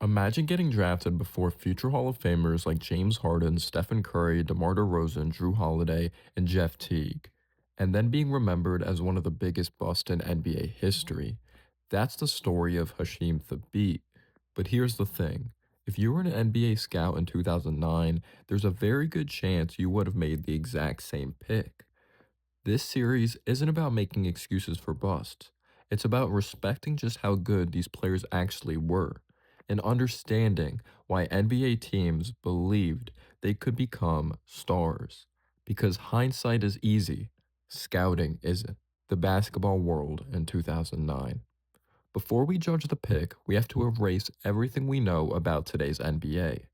Imagine getting drafted before future Hall of Famers like James Harden, Stephen Curry, DeMar DeRozan, Drew Holiday, and Jeff Teague, and then being remembered as one of the biggest busts in NBA history. That's the story of Hasheem Thabeet. But here's the thing. If you were an NBA scout in 2009, there's a very good chance you would have made the exact same pick. This series isn't about making excuses for busts. It's about respecting just how good these players actually were and understanding why NBA teams believed they could become stars. Because hindsight is easy, scouting isn't. The basketball world in 2009. Before we judge the pick, we have to erase everything we know about today's NBA.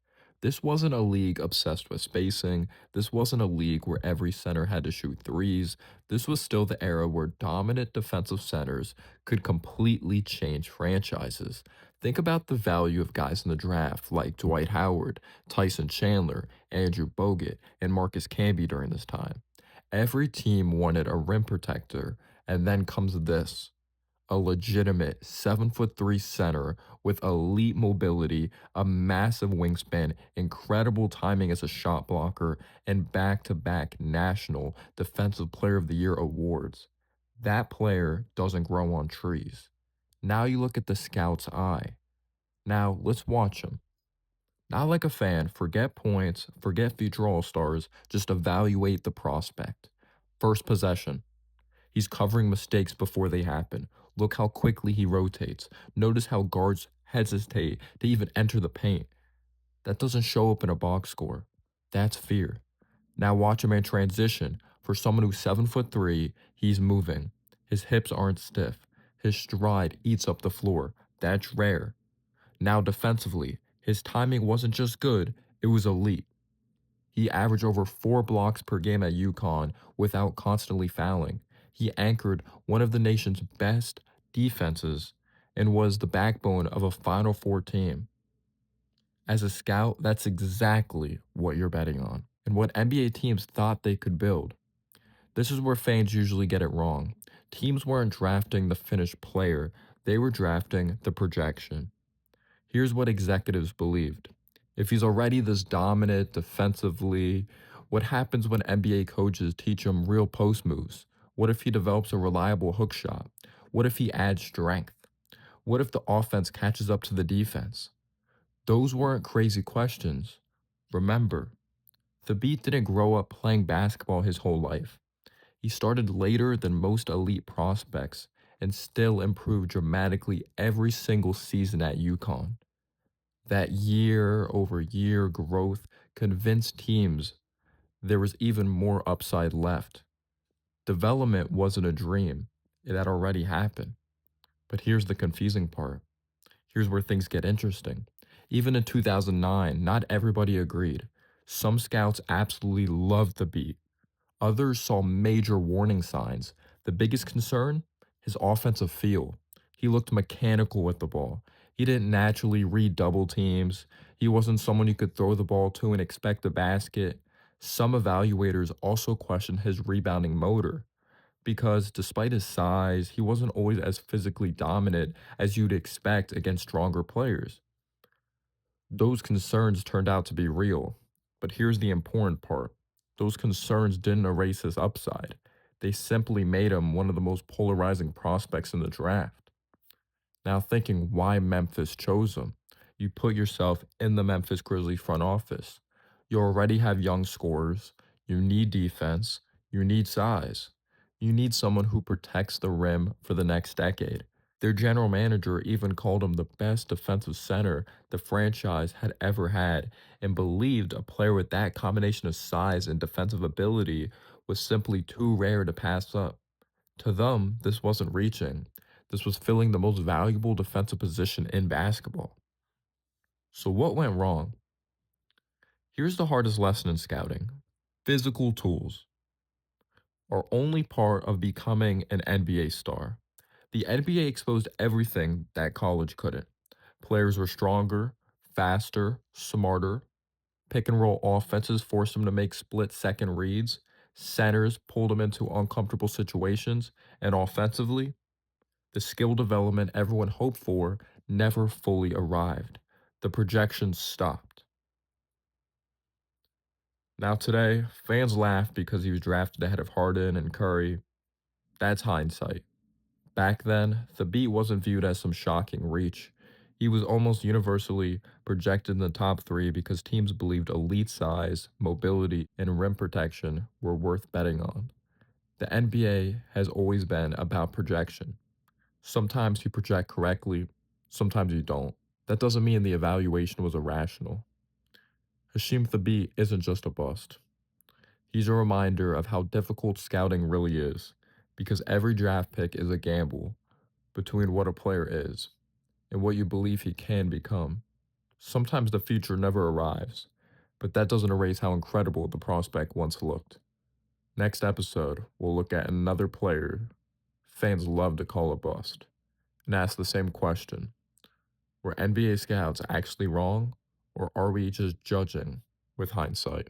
This wasn't a league obsessed with spacing. This wasn't a league where every center had to shoot threes. This was still the era where dominant defensive centers could completely change franchises. Think about the value of guys in the draft like Dwight Howard, Tyson Chandler, Andrew Bogut, and Marcus Camby during this time. Every team wanted a rim protector, and then comes this, a legitimate 7'3" center with elite mobility, a massive wingspan, incredible timing as a shot blocker, and back to back national Defensive Player of the Year awards. That player doesn't grow on trees. Now you look at the scout's eye. Now let's watch him. Not like a fan, forget points, forget future All Stars, just evaluate the prospect. First possession. He's covering mistakes before they happen. Look how quickly he rotates. Notice how guards hesitate to even enter the paint. That doesn't show up in a box score. That's fear. Now watch him in transition. For someone who's 7'3", he's moving. His hips aren't stiff. His stride eats up the floor. That's rare. Now defensively, his timing wasn't just good, it was elite. He averaged over 4 blocks per game at UConn without constantly fouling. He anchored one of the nation's best defenses and was the backbone of a Final Four team. As a scout, that's exactly what you're betting on and what NBA teams thought they could build. This is where fans usually get it wrong. Teams weren't drafting the finished player, they were drafting the projection. Here's what executives believed. If he's already this dominant defensively, what happens when NBA coaches teach him real post moves? What if he develops a reliable hook shot? What if he adds strength? What if the offense catches up to the defense? Those weren't crazy questions. Remember, Thabeet didn't grow up playing basketball his whole life. He started later than most elite prospects and still improved dramatically every single season at UConn. That year over year growth convinced teams there was even more upside left. Development wasn't a dream, it had already happened. But here's the confusing part. Here's where things get interesting. Even in 2009, not everybody agreed. Some scouts absolutely loved the beat. Others saw major warning signs. The biggest concern? His offensive feel. He looked mechanical with the ball. He didn't naturally read double teams. He wasn't someone you could throw the ball to and expect a basket. Some evaluators also questioned his rebounding motor because despite his size, he wasn't always as physically dominant as you'd expect against stronger players. Those concerns turned out to be real. But here's the important part. Those concerns didn't erase his upside. They simply made him one of the most polarizing prospects in the draft. Now, thinking why Memphis chose him, you put yourself in the Memphis Grizzlies front office. You already have young scorers. You need defense. You need size. You need someone who protects the rim for the next decade. Their general manager even called him the best defensive center the franchise had ever had and believed a player with that combination of size and defensive ability was simply too rare to pass up. To them, this wasn't reaching. This was filling the most valuable defensive position in basketball. So, what went wrong? Here's the hardest lesson in scouting: physical tools are only part of becoming an NBA star. The NBA exposed everything that college couldn't. Players were stronger, faster, smarter. Pick and roll offenses forced them to make split second reads. Centers pulled them into uncomfortable situations. And offensively, the skill development everyone hoped for never fully arrived. The projections stopped. Now, today, fans laugh because he was drafted ahead of Harden and Curry. That's hindsight. Back then, Thabeet wasn't viewed as some shocking reach. He was almost universally projected in the top three because teams believed elite size, mobility, and rim protection were worth betting on. The NBA has always been about projection. Sometimes you project correctly, sometimes you don't. That doesn't mean the evaluation was irrational. Hasheem Thabeet isn't just a bust. He's a reminder of how difficult scouting really is, because every draft pick is a gamble between what a player is and what you believe he can become. Sometimes the future never arrives, but that doesn't erase how incredible the prospect once looked. Next episode, we'll look at another player fans love to call a bust and ask the same question: were NBA scouts actually wrong, or are we just judging with hindsight?